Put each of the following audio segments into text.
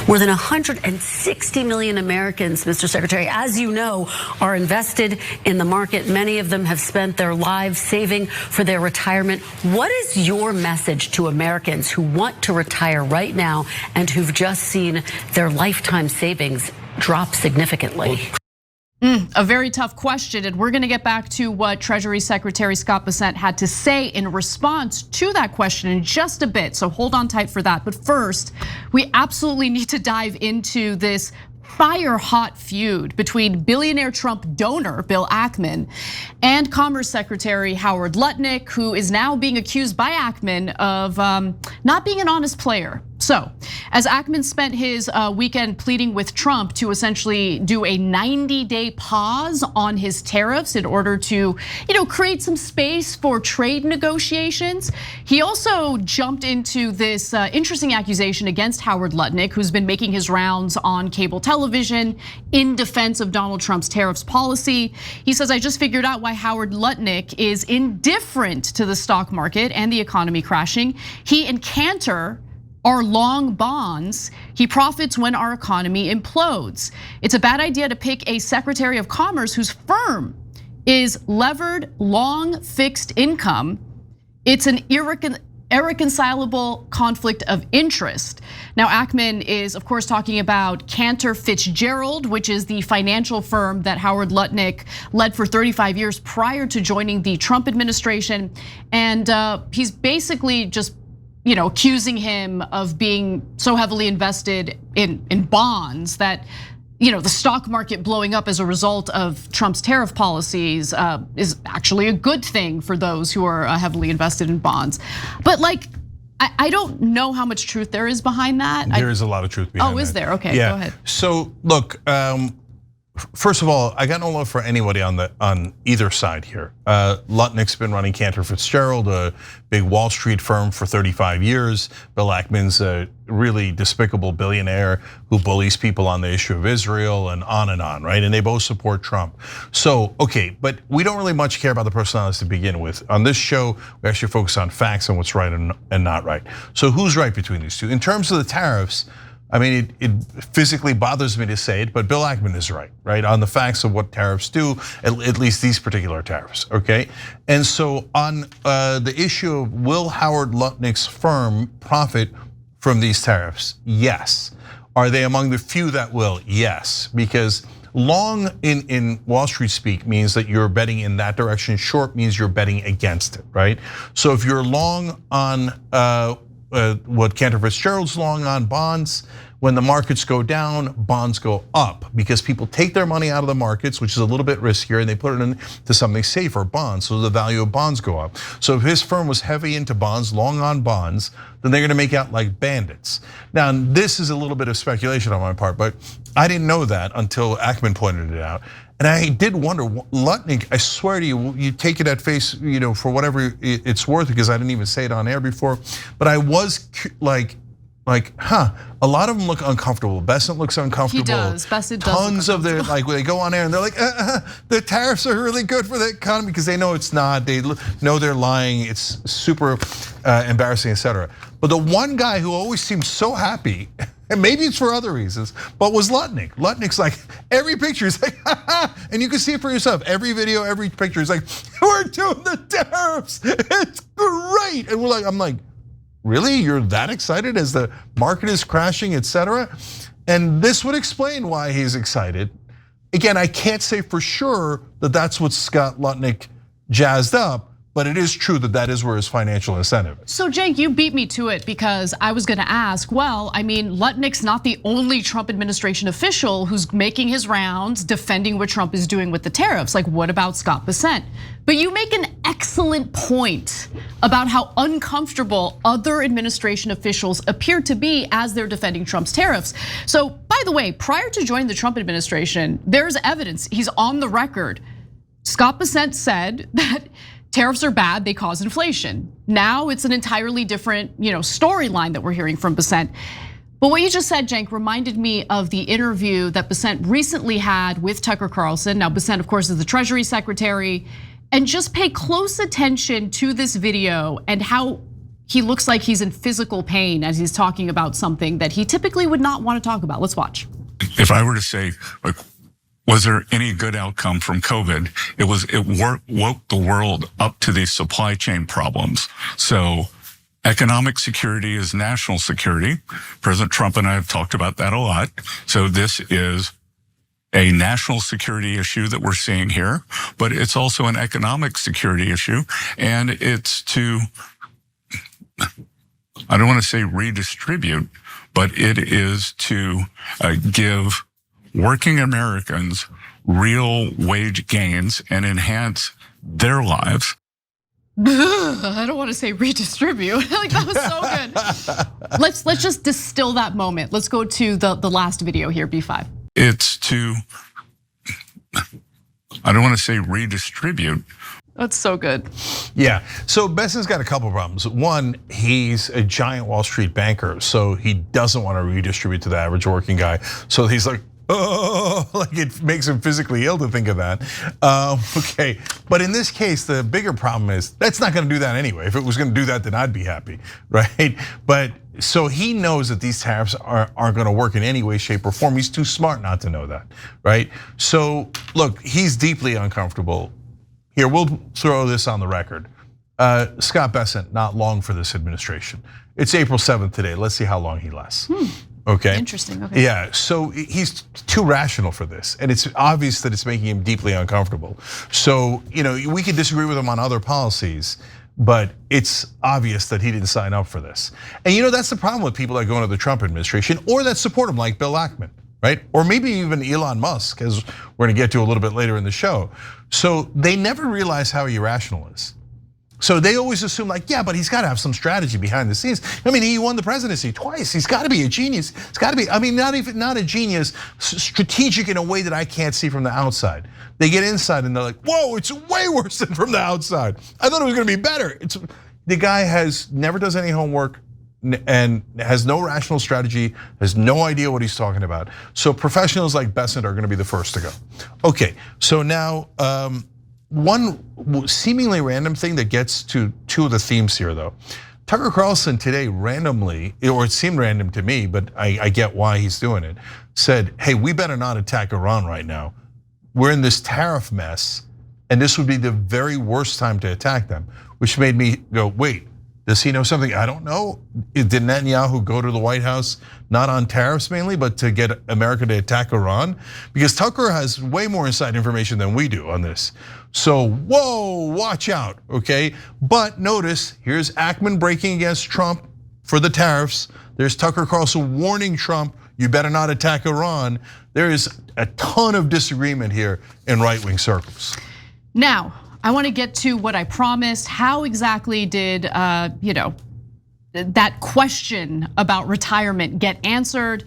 More than 160 million Americans, Mr. Secretary, as you know, are invested in the market. Many of them have spent their lives saving for their retirement. What is your message to Americans who want to retire right now and who've just seen their lifetime savings drop significantly? A very tough question, and we're gonna get back to what Treasury Secretary Scott Bessent had to say in response to that question in just a bit, so hold on tight for that. But first, we absolutely need to dive into this fire-hot feud between billionaire Trump donor Bill Ackman and Commerce Secretary Howard Lutnick, who is now being accused by Ackman of not being an honest player. So, as Ackman spent his weekend pleading with Trump to essentially do a 90-day pause on his tariffs in order to, create some space for trade negotiations, he also jumped into this interesting accusation against Howard Lutnick, who's been making his rounds on cable television in defense of Donald Trump's tariffs policy. He says, "I just figured out why Howard Lutnick is indifferent to the stock market and the economy crashing. He and Cantor are long bonds. He profits when our economy implodes. It's a bad idea to pick a Secretary of Commerce whose firm is levered long fixed income. It's an irreconcilable conflict of interest." Now, Ackman is, of course, talking about Cantor Fitzgerald, which is the financial firm that Howard Lutnick led for 35 years prior to joining the Trump administration. And he's basically just accusing him of being so heavily invested in bonds that, the stock market blowing up as a result of Trump's tariff policies is actually a good thing for those who are heavily invested in bonds. But I don't know how much truth there is behind that. There is a lot of truth behind that. Oh, is there? Okay, yeah. Go ahead. So look, first of all, I got no love for anybody on either side here. Lutnick's been running Cantor Fitzgerald, a big Wall Street firm, for 35 years. Bill Ackman's a really despicable billionaire who bullies people on the issue of Israel and on, right? And they both support Trump. So, okay, but we don't really much care about the personalities to begin with. On this show, we actually focus on facts and what's right and not right. So who's right between these two? In terms of the tariffs, I mean, it physically bothers me to say it, but Bill Ackman is right? On the facts of what tariffs do, at least these particular tariffs, okay? And so on the issue of will Howard Lutnick's firm profit from these tariffs? Yes. Are they among the few that will? Yes, because long in Wall Street speak means that you're betting in that direction. Short means you're betting against it, right? So if you're long on what Cantor Fitzgerald's long on bonds, when the markets go down, bonds go up because people take their money out of the markets, which is a little bit riskier, and they put it into something safer, bonds, so the value of bonds go up. So if his firm was heavy into bonds, long on bonds, then they're gonna make out like bandits. Now, this is a little bit of speculation on my part, but I didn't know that until Ackman pointed it out. And I did wonder, Lutnick, I swear to you, you take it at face, for whatever it's worth, because I didn't even say it on air before. But I was like, a lot of them look uncomfortable. Bessent looks uncomfortable. He does. Bessent does. Tons of their, when they go on air and they're like, the tariffs are really good for the economy, because they know it's not. They know they're lying. It's super embarrassing, etc. But the one guy who always seems so happy, and maybe it's for other reasons, but was Lutnick. Lutnick's like, every picture is like, and you can see it for yourself. Every video, every picture is like, we're doing the tariffs. It's great. And I'm like, really? You're that excited as the market is crashing, etc.? And this would explain why he's excited. Again, I can't say for sure that that's what Scott Lutnick jazzed up, but it is true that that is where his financial incentive is. So Cenk, you beat me to it because I was gonna ask, well, I mean, Lutnick's not the only Trump administration official who's making his rounds defending what Trump is doing with the tariffs. Like, what about Scott Bessent? But you make an excellent point about how uncomfortable other administration officials appear to be as they're defending Trump's tariffs. So, by the way, prior to joining the Trump administration, there's evidence, he's on the record. Scott Bessent said that tariffs are bad, they cause inflation. Now it's an entirely different, storyline that we're hearing from Bessent. But what you just said, Cenk, reminded me of the interview that Bessent recently had with Tucker Carlson. Now, Bessent, of course, is the Treasury Secretary. And just pay close attention to this video and how he looks like he's in physical pain as he's talking about something that he typically would not want to talk about. Let's watch. If I were to say, like, was there any good outcome from COVID? It woke the world up to these supply chain problems. So economic security is national security. President Trump and I have talked about that a lot. So this is a national security issue that we're seeing here, but it's also an economic security issue. And it's to, I don't want to say redistribute, but it is to give working Americans real wage gains and enhance their lives. I don't want to say redistribute. Like, that was so good. Let's just distill that moment. Let's go to the last video here, B5. It's to, I don't want to say redistribute. That's so good. Yeah, so Bessent's got a couple problems. One, he's a giant Wall Street banker, so he doesn't want to redistribute to the average working guy. So he's like, oh, like it makes him physically ill to think of that. Okay, but in this case, the bigger problem is that's not gonna do that anyway. If it was gonna do that, then I'd be happy, right? But so he knows that these tariffs aren't gonna work in any way, shape, or form. He's too smart not to know that, right? So look, he's deeply uncomfortable. Here, we'll throw this on the record. Scott Bessent, not long for this administration. It's April 7th today. Let's see how long he lasts. Okay. Interesting. Okay. Yeah, so he's too rational for this, and it's obvious that it's making him deeply uncomfortable. So, we can disagree with him on other policies, but it's obvious that he didn't sign up for this. And that's the problem with people that go into the Trump administration or that support him, like Bill Ackman, right? Or maybe even Elon Musk, as we're gonna get to a little bit later in the show. So they never realize how irrational it is. So they always assume like, yeah, but he's got to have some strategy behind the scenes. I mean, he won the presidency twice. He's got to be a genius. It's got to be, I mean, not a genius, strategic in a way that I can't see from the outside. They get inside and they're like, whoa, it's way worse than from the outside. I thought it was gonna be better. The guy never does any homework and has no rational strategy, has no idea what he's talking about. So professionals like Bessent are gonna be the first to go. Okay, so now, one seemingly random thing that gets to two of the themes here though. Tucker Carlson today randomly, or it seemed random to me, but I get why he's doing it, said, hey, we better not attack Iran right now. We're in this tariff mess, and this would be the very worst time to attack them, which made me go, wait, does he know something I don't know? Did Netanyahu go to the White House, not on tariffs mainly, but to get America to attack Iran? Because Tucker has way more inside information than we do on this. So, whoa, watch out, okay? But notice, here's Ackman breaking against Trump for the tariffs. There's Tucker Carlson warning Trump, you better not attack Iran. There is a ton of disagreement here in right-wing circles. Now, I want to get to what I promised. How exactly did that question about retirement get answered?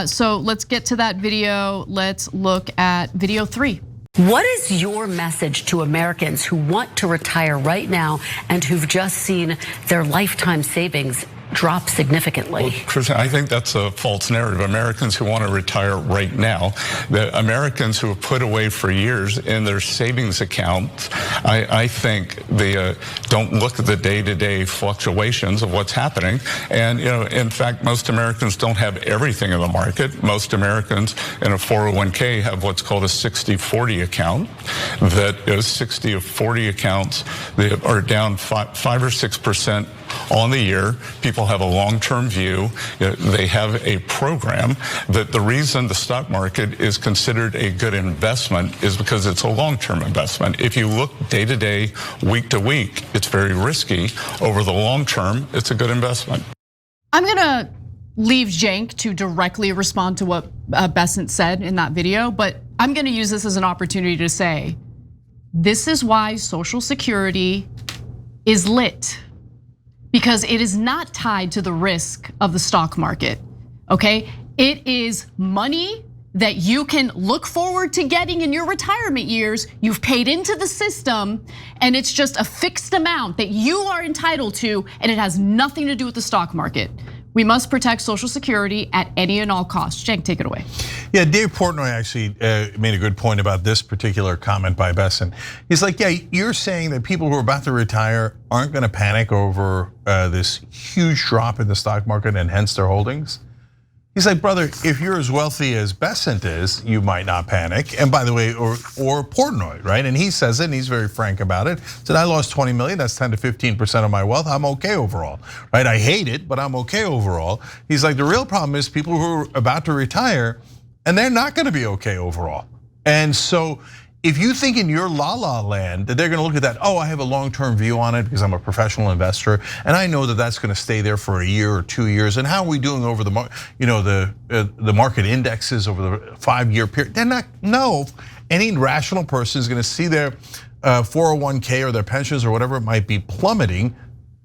So let's get to that video. Let's look at video 3. What is your message to Americans who want to retire right now and who've just seen their lifetime savings drop significantly? Well, Kristen, I think that's a false narrative. Americans who want to retire right now, the Americans who have put away for years in their savings accounts, I think they don't look at the day-to-day fluctuations of what's happening. And in fact, most Americans don't have everything in the market. Most Americans in a 401k have what's called a 60-40 account. That is 60 of 40 accounts. They are down 5 or 6% on the year. People have a long-term view. They have a program. That the reason the stock market is considered a good investment is because it's a long-term investment. If you look day to day, week to week, it's very risky. Over the long term, it's a good investment. I'm gonna leave Cenk to directly respond to what Bessent said in that video, but I'm gonna use this as an opportunity to say, this is why Social Security is lit. Because it is not tied to the risk of the stock market, okay? It is money that you can look forward to getting in your retirement years. You've paid into the system, and it's just a fixed amount that you are entitled to, and it has nothing to do with the stock market. We must protect Social Security at any and all costs. Cenk, take it away. Yeah, Dave Portnoy actually made a good point about this particular comment by Bessent. He's like, yeah, you're saying that people who are about to retire aren't going to panic over this huge drop in the stock market and hence their holdings. He's like, brother, if you're as wealthy as Bessent is, you might not panic. And by the way, or Portnoy, right? And he says it, and he's very frank about it. Said, I lost 20 million, that's 10 to 15% of my wealth. I'm okay overall, right? I hate it, but I'm okay overall. He's like, the real problem is people who are about to retire, and they're not gonna be okay overall. And so, if you think in your la-la land that they're gonna look at that, oh, I have a long-term view on it because I'm a professional investor, and I know that that's gonna stay there for a year or 2 years, and how are we doing over the market indexes over the 5-year period? They're not, no. Any rational person is gonna see their 401k or their pensions or whatever it might be plummeting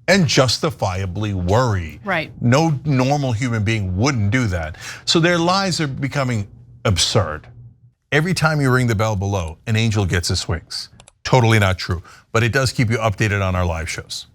and justifiably worry. Right. No normal human being wouldn't do that. So their lies are becoming absurd. Every time you ring the bell below, an angel gets his wings. Totally not true, but it does keep you updated on our live shows.